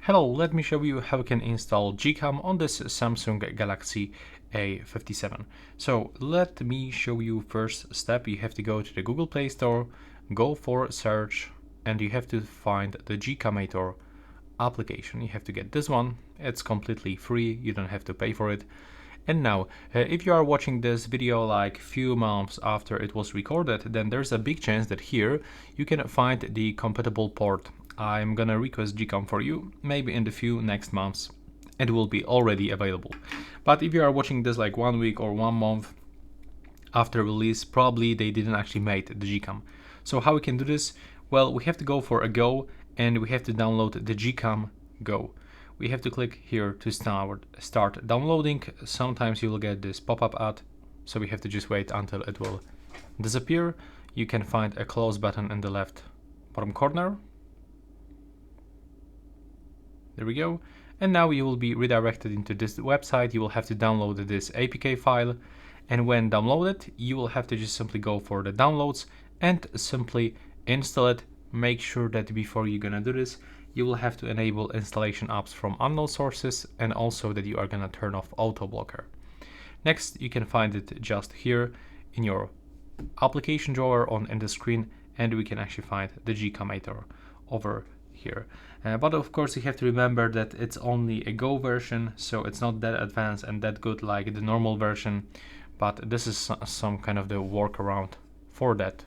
Hello, let me show you how you can install GCam on this Samsung Galaxy A57. So let me show you first step. You have to go to the Google Play Store, go for search, and you have to find the GCamator application. You have to get this one. It's completely free, you don't have to pay for it. And now, if you are watching this video like few months after it was recorded, then there's a big chance that here you can find the compatible port. I'm gonna request GCam for you, maybe in the few next months it will be already available. But if you are watching this like 1 week or 1 month after release, probably they didn't actually make the GCam. So how we can do this? Well, we have to go for a Go and we have to download the GCam Go. We have to click here to start downloading. Sometimes you will get this pop-up ad, so we have to just wait until it will disappear. You can find a close button in the left bottom corner. There we go. And now you will be redirected into this website. You will have to download this APK file, and when downloaded you will have to just simply go for the downloads and simply install it. Make sure that before you're gonna do this, you will have to enable installation apps from unknown sources, and also that you are gonna turn off auto blocker. Next, you can find it just here in your application drawer in the screen, and we can actually find the GCamator over here. But of course you have to remember that it's only a Go version, so it's not that advanced and that good like the normal version, but this is some kind of the workaround for that.